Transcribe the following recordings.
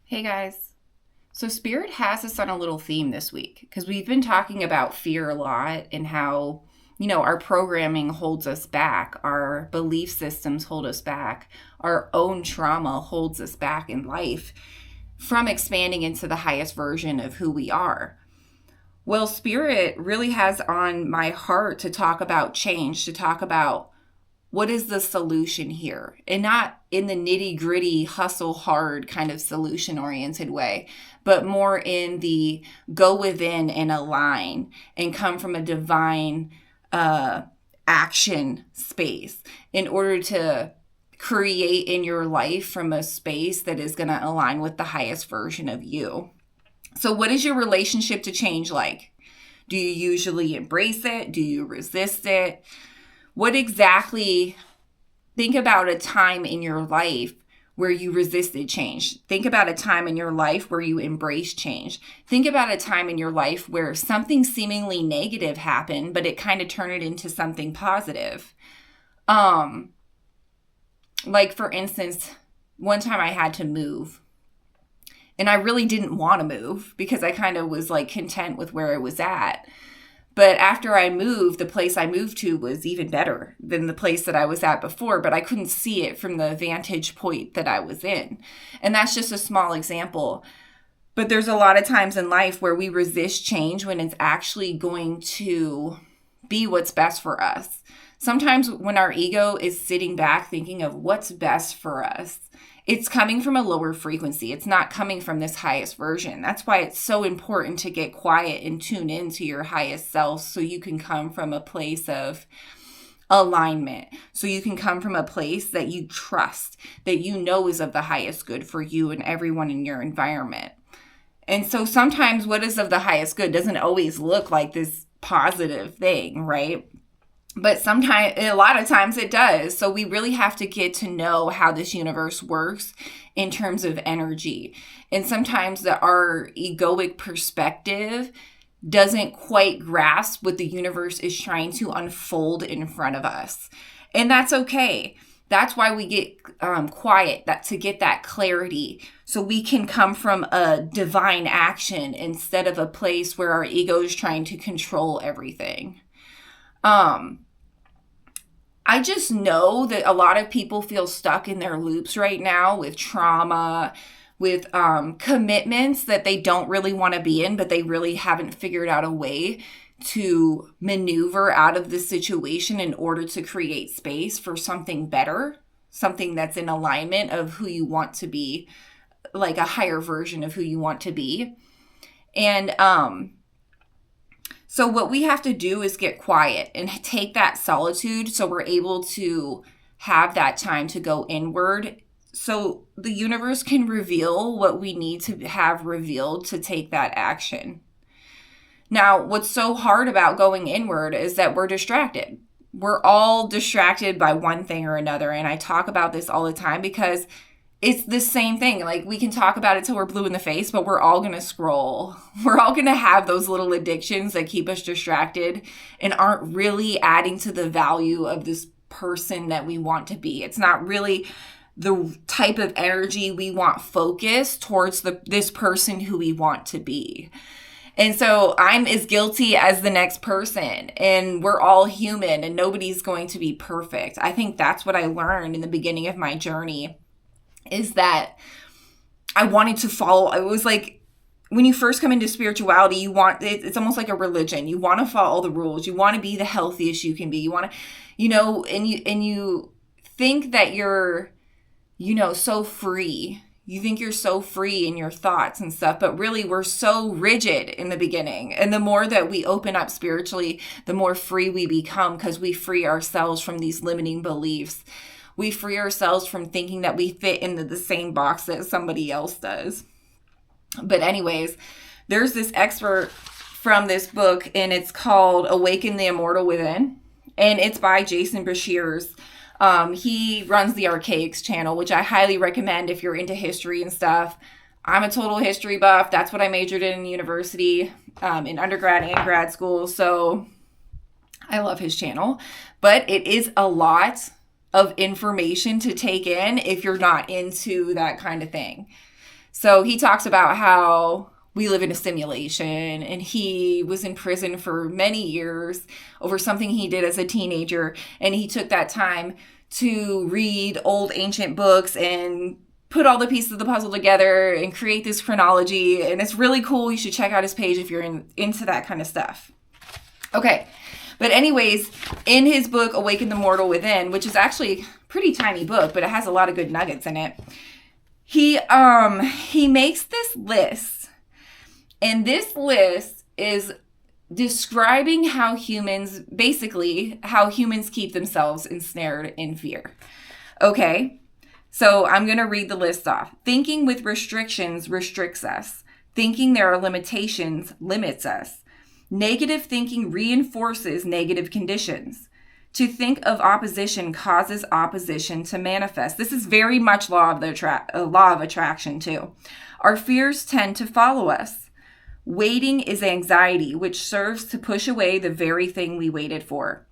Hey guys. So Spirit has us on a little theme this week because we've been talking about fear a lot and how, our programming holds us back, our belief systems hold us back, our own trauma holds us back in life from expanding into the highest version of who we are. Well, Spirit really has on my heart to talk about change, to talk about what is the solution here, and not in the nitty gritty hustle hard kind of solution oriented way, but more in the go within and align and come from a divine action space in order to create in your life from a space that is going to align with the highest version of you. So what is your relationship to change like? Do you usually embrace it? Do you resist it? What exactly, think about a time in your life where you resisted change. Think about a time in your life where you embraced change. Think about a time in your life where something seemingly negative happened, but it kind of turned it into something positive. Like for instance, one time I had to move. And I really didn't want to move because I kind of was like content with where I was at. But after I moved, the place I moved to was even better than the place that I was at before, but I couldn't see it from the vantage point that I was in. And that's just a small example. But there's a lot of times in life where we resist change when it's actually going to be what's best for us. Sometimes when our ego is sitting back thinking of what's best for us, it's coming from a lower frequency. It's not coming from this highest version. That's why it's so important to get quiet and tune into your highest self so you can come from a place of alignment. So you can come from a place that you trust, that you know is of the highest good for you and everyone in your environment. And so sometimes what is of the highest good doesn't always look like this positive thing, right? But sometimes, a lot of times it does. So we really have to get to know how this universe works in terms of energy. And sometimes our egoic perspective doesn't quite grasp what the universe is trying to unfold in front of us. And that's okay. That's why we get quiet, to get that clarity, so we can come from a divine action instead of a place where our ego is trying to control everything. I just know that a lot of people feel stuck in their loops right now with trauma, with commitments that they don't really want to be in, but they really haven't figured out a way to maneuver out of the situation in order to create space for something better, something that's in alignment of who you want to be, like a higher version of who you want to be. And so what we have to do is get quiet and take that solitude so we're able to have that time to go inward so the universe can reveal what we need to have revealed to take that action. Now, what's so hard about going inward is that we're distracted. We're all distracted by one thing or another. And I talk about this all the time because it's the same thing. Like, we can talk about it till we're blue in the face, but we're all going to scroll. We're all going to have those little addictions that keep us distracted and aren't really adding to the value of this person that we want to be. It's not really the type of energy we want focused towards this person who we want to be. And so I'm as guilty as the next person, and we're all human and nobody's going to be perfect. I think that's what I learned in the beginning of my journey, is that I wanted to follow. It was like when you first come into spirituality, it's almost like a religion. You want to follow all the rules. You want to be the healthiest you can be. You want to, and you think that you're, so free. You think you're so free in your thoughts and stuff, but really we're so rigid in the beginning. And the more that we open up spiritually, the more free we become, because we free ourselves from these limiting beliefs. We free ourselves from thinking that we fit into the same box that somebody else does. But anyways, there's this excerpt from this book, and it's called Awaken the Immortal Within. And it's by Jason Bashir's. He runs the Archaics channel, which I highly recommend if you're into history and stuff. I'm a total history buff. That's what I majored in university, in undergrad and grad school. So I love his channel. But it is a lot of information to take in if you're not into that kind of thing. So he talks about how we live in a simulation, and he was in prison for many years over something he did as a teenager. And he took that time to read old ancient books and put all the pieces of the puzzle together and create this chronology. And it's really cool. You should check out his page if you're into that kind of stuff. Okay. But anyways, in his book, Awaken the Mortal Within, which is actually a pretty tiny book, but it has a lot of good nuggets in it, he makes this list. And this list is describing how humans keep themselves ensnared in fear. Okay, so I'm going to read the list off. Thinking with restrictions restricts us. Thinking there are limitations limits us. Negative thinking reinforces negative conditions. To think of opposition causes opposition to manifest. This is very much law of attraction too. Our fears tend to follow us. Waiting is anxiety, which serves to push away the very thing we waited for.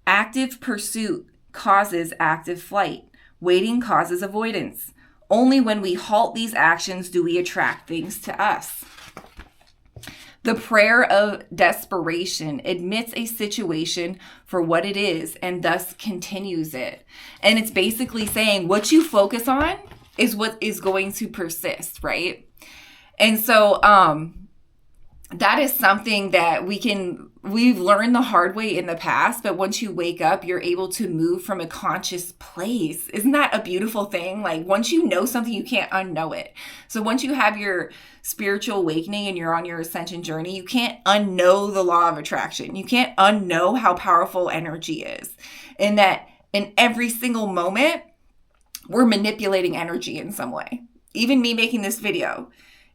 Active pursuit causes active flight. Waiting causes avoidance. Only when we halt these actions do we attract things to us. The prayer of desperation admits a situation for what it is and thus continues it. And it's basically saying what you focus on is what is going to persist, right? And so that is something that we've learned the hard way in the past, but once you wake up, you're able to move from a conscious place. Isn't that a beautiful thing? Like once you know something, you can't unknow it. So once you have your spiritual awakening and you're on your ascension journey, you can't unknow the law of attraction. You can't unknow how powerful energy is. And that in every single moment, we're manipulating energy in some way. Even me making this video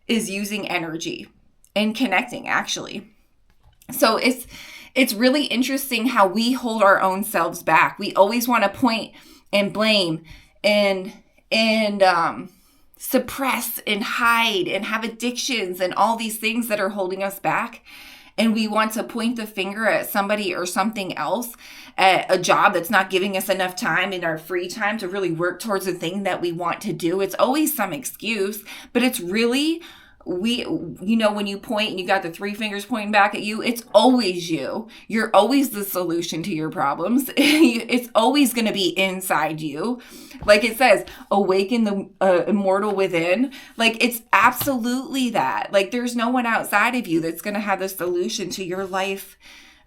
is using energy and connecting, actually. So it's really interesting how we hold our own selves back. We always want to point and blame and suppress and hide and have addictions and all these things that are holding us back. And we want to point the finger at somebody or something else, at a job that's not giving us enough time in our free time to really work towards the thing that we want to do. It's always some excuse, but it's really when you point and you got the three fingers pointing back at you, it's always you. You're always the solution to your problems. It's always going to be inside you. Like it says, awaken the immortal within. Like it's absolutely that. Like there's no one outside of you that's going to have the solution to your life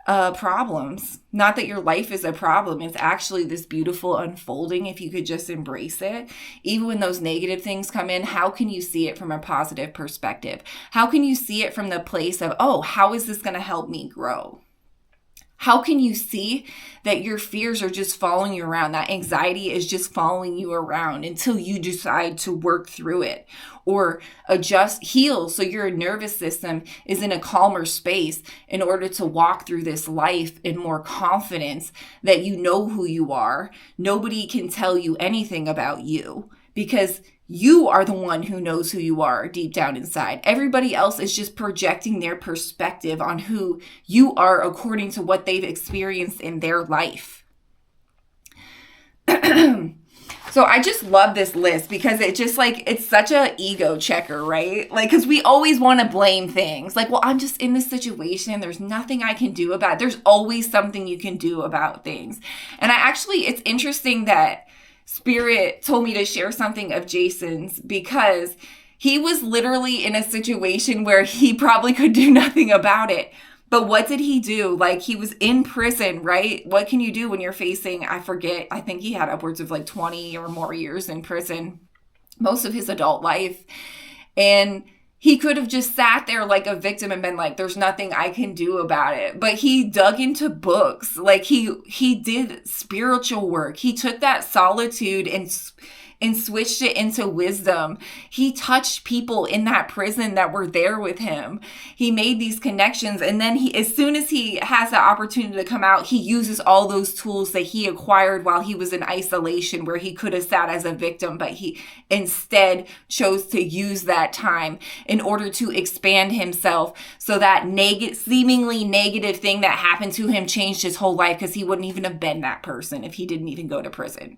problems. Not that your life is a problem. It's actually this beautiful unfolding if you could just embrace it. Even when those negative things come in, how can you see it from a positive perspective? How can you see it from the place of, oh, how is this going to help me grow? How can you see that your fears are just following you around? That anxiety is just following you around until you decide to work through it or heal so your nervous system is in a calmer space in order to walk through this life in more confidence that you know who you are. Nobody can tell you anything about you because you are the one who knows who you are deep down inside. Everybody else is just projecting their perspective on who you are according to what they've experienced in their life. So I just love this list because it's such a ego checker, right? Like, because we always want to blame things. Like, well, I'm just in this situation. There's nothing I can do about it. There's always something you can do about things. And it's interesting that Spirit told me to share something of Jason's because he was literally in a situation where he probably could do nothing about it. But what did he do? Like he was in prison, right? What can you do when you're facing, I think he had upwards of like 20 or more years in prison, most of his adult life. And he could have just sat there like a victim and been like, there's nothing I can do about it. But he dug into books. Like he did spiritual work. He took that solitude and switched it into wisdom. He touched people in that prison that were there with him. He made these connections. And then as soon as he has the opportunity to come out, he uses all those tools that he acquired while he was in isolation where he could have sat as a victim, but he instead chose to use that time in order to expand himself. So that seemingly negative thing that happened to him changed his whole life because he wouldn't even have been that person if he didn't even go to prison.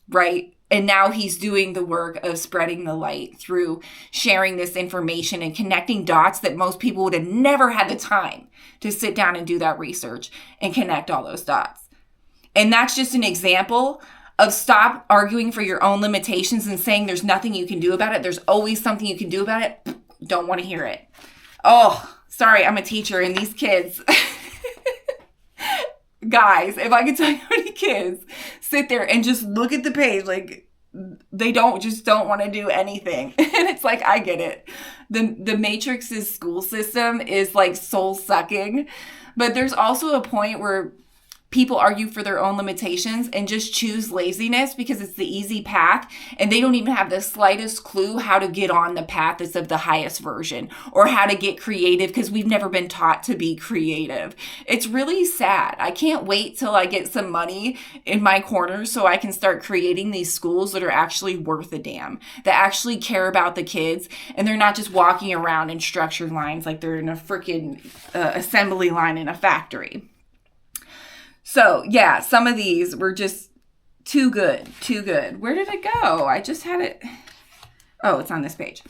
Right? And now he's doing the work of spreading the light through sharing this information and connecting dots that most people would have never had the time to sit down and do that research and connect all those dots. And that's just an example of stop arguing for your own limitations and saying there's nothing you can do about it. There's always something you can do about it. Don't want to hear it. Oh, sorry, I'm a teacher and these kids, guys, if I could tell you how many kids sit there and just look at the page, like they don't want to do anything. And it's like, I get it. The Matrix's school system is like soul sucking, but there's also a point where people argue for their own limitations and just choose laziness because it's the easy path, and they don't even have the slightest clue how to get on the path that's of the highest version or how to get creative because we've never been taught to be creative. It's really sad. I can't wait till I get some money in my corner so I can start creating these schools that are actually worth a damn, that actually care about the kids, and they're not just walking around in structured lines like they're in a freaking assembly line in a factory. So, yeah, some of these were just too good. Where did it go? I just had it. Oh, it's on this page.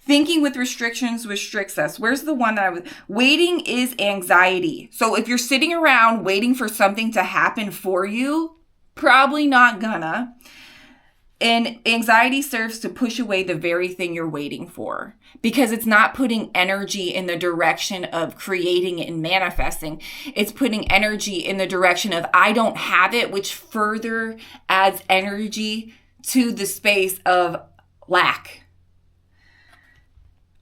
Thinking with restrictions restricts us. Where's the one that I was? Waiting is anxiety. So if you're sitting around waiting for something to happen for you, probably not gonna. And anxiety serves to push away the very thing you're waiting for because it's not putting energy in the direction of creating and manifesting. It's putting energy in the direction of I don't have it, which further adds energy to the space of lack.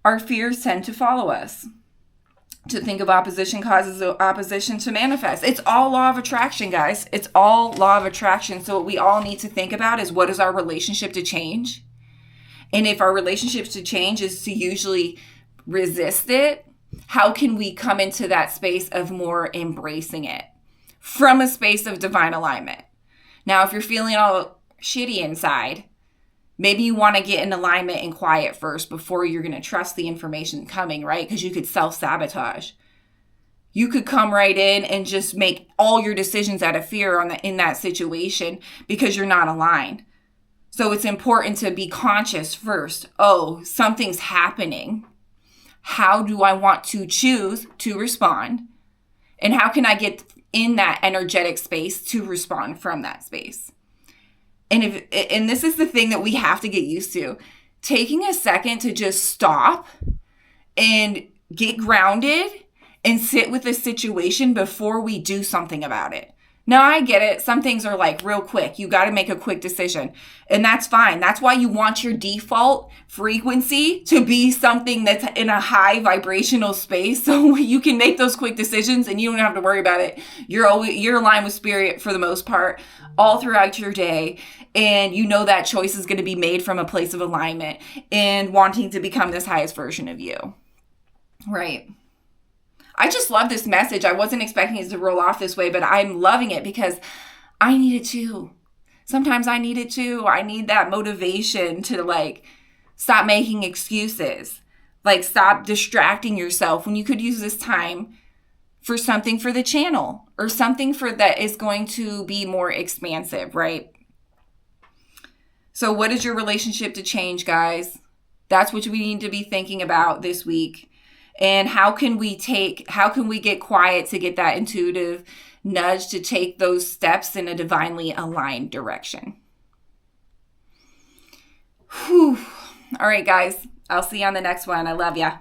Our fears tend to follow us. To think of opposition causes opposition to manifest. It's all law of attraction, guys. It's all law of attraction. So what we all need to think about is what is our relationship to change? And if our relationship to change is to usually resist it, how can we come into that space of more embracing it from a space of divine alignment? Now, if you're feeling all shitty inside, maybe you want to get in alignment and quiet first before you're going to trust the information coming, right? Because you could self-sabotage. You could come right in and just make all your decisions out of fear in that situation because you're not aligned. So it's important to be conscious first. Oh, something's happening. How do I want to choose to respond? And how can I get in that energetic space to respond from that space? And this is the thing that we have to get used to. Taking a second to just stop and get grounded and sit with the situation before we do something about it. Now, I get it. Some things are like real quick. You got to make a quick decision. And that's fine. That's why you want your default frequency to be something that's in a high vibrational space so you can make those quick decisions and you don't have to worry about it. You're aligned with spirit for the most part all throughout your day. And you know that choice is going to be made from a place of alignment and wanting to become this highest version of you. Right. I just love this message. I wasn't expecting it to roll off this way, but I'm loving it because I need it too. Sometimes I need it too. I need that motivation to stop making excuses. Stop distracting yourself when you could use this time for something for the channel or something that is going to be more expansive, right? So what is your relationship to change, guys? That's what we need to be thinking about this week. And how can we get quiet to get that intuitive nudge to take those steps in a divinely aligned direction? Whew. All right, guys. I'll see you on the next one. I love ya.